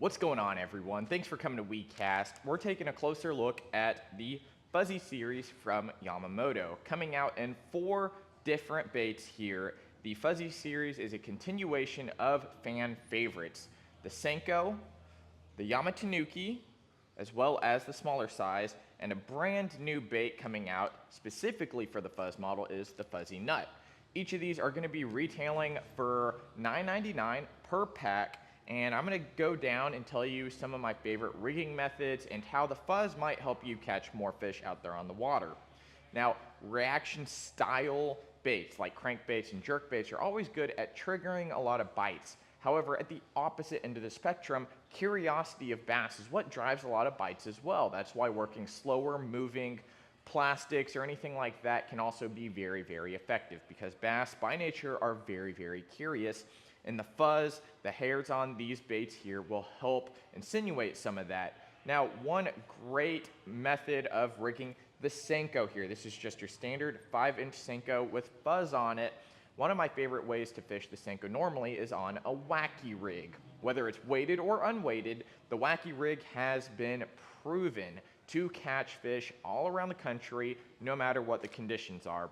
What's going on, everyone? Thanks for coming to WeCast. We're taking a closer look at the Fuzzy series from Yamamoto, coming out in 4 different baits here. The Fuzzy series is a continuation of fan favorites, the Senko, the Yamatanuki, as well as the smaller size, and a brand new bait coming out specifically for the Fuzz model is the Fuzzy Nut. Each of these are going to be retailing for $9.99 per pack, and I'm going to go down and tell you some of my favorite rigging methods and how the Fuzz might help you catch more fish out there on the water. Now, reaction style baits like crankbaits and jerkbaits are always good at triggering a lot of bites. However, at the opposite end of the spectrum, curiosity of bass is what drives a lot of bites as well. That's why working slower moving plastics or anything like that can also be very, very effective, because bass by nature are very, very curious, and the Fuzz, the hairs on these baits here, will help insinuate some of that. Now, one great method of rigging the Senko here, this is just your standard 5-inch Senko with Fuzz on it. One of my favorite ways to fish the Senko normally is on a wacky rig. Whether it's weighted or unweighted, the wacky rig has been proven to catch fish all around the country, no matter what the conditions are.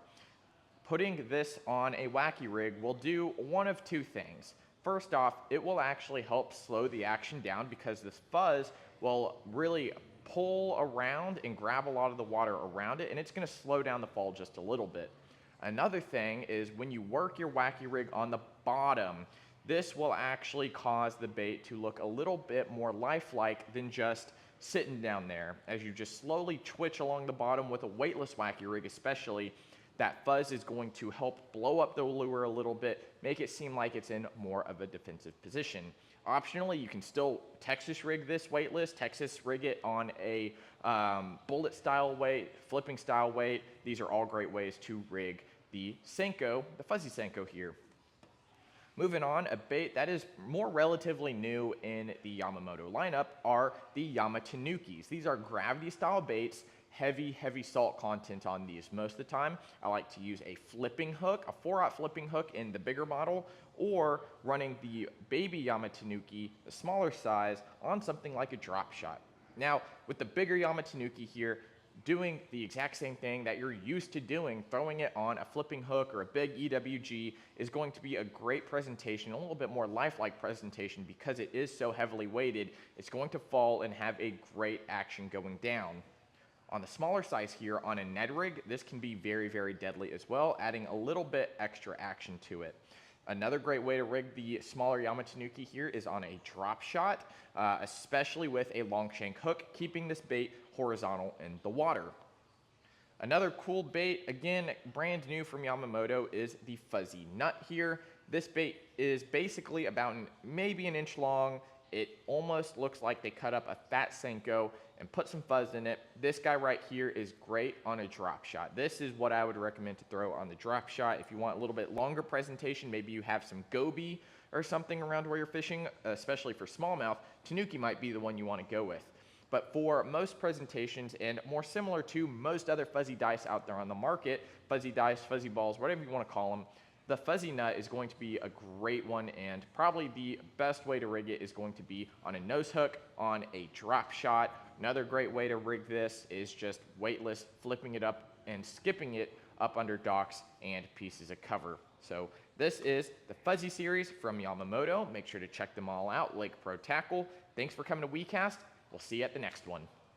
Putting this on a wacky rig will do one of 2 things. First off, it will actually help slow the action down, because this Fuzz will really pull around and grab a lot of the water around it, and it's going to slow down the fall just a little bit. Another thing is when you work your wacky rig on the bottom, this will actually cause the bait to look a little bit more lifelike than just sitting down there. As you just slowly twitch along the bottom with a weightless wacky rig especially, that Fuzz is going to help blow up the lure a little bit, make it seem like it's in more of a defensive position. Optionally, you can still Texas rig this weightless, Texas rig it on a bullet style weight, flipping style weight. These are all great ways to rig the Senko, the Fuzzy Senko here. Moving on, a bait that is more relatively new in the Yamamoto lineup are the Yamatanukis. These are gravity style baits, heavy salt content on these. Most of the time, I like to use a flipping hook, a 4/0 flipping hook in the bigger model, or running the baby Yamatanuki, the smaller size, on something like a drop shot. Now, with the bigger Yamatanuki here, doing the exact same thing that you're used to doing, throwing it on a flipping hook or a big EWG, is going to be a great presentation, a little bit more lifelike presentation, because it is so heavily weighted. It's going to fall and have a great action going down. On the smaller size here, on a Ned rig, this can be very, very deadly as well, adding a little bit extra action to it. Another great way to rig the smaller Yamatanuki here is on a drop shot, especially with a long shank hook, keeping this bait horizontal in the water. Another cool bait, again, brand new from Yamamoto, is the Fuzzy Nut here. This bait is basically about maybe an inch long. It almost looks like they cut up a fat Senko and put some Fuzz in it. This guy right here is great on a drop shot. This is what I would recommend to throw on the drop shot. If you want a little bit longer presentation, maybe you have some goby or something around where you're fishing, especially for smallmouth, Tanuki might be the one you want to go with. But for most presentations, and more similar to most other fuzzy dice out there on the market, fuzzy dice, fuzzy balls, whatever you want to call them, the Fuzzy Nut is going to be a great one, and probably the best way to rig it is going to be on a nose hook, on a drop shot. Another great way to rig this is just weightless, flipping it up and skipping it up under docks and pieces of cover. So this is the Fuzzy series from Yamamoto. Make sure to check them all out, Lake Pro Tackle. Thanks for coming to WeCast. We'll see you at the next one.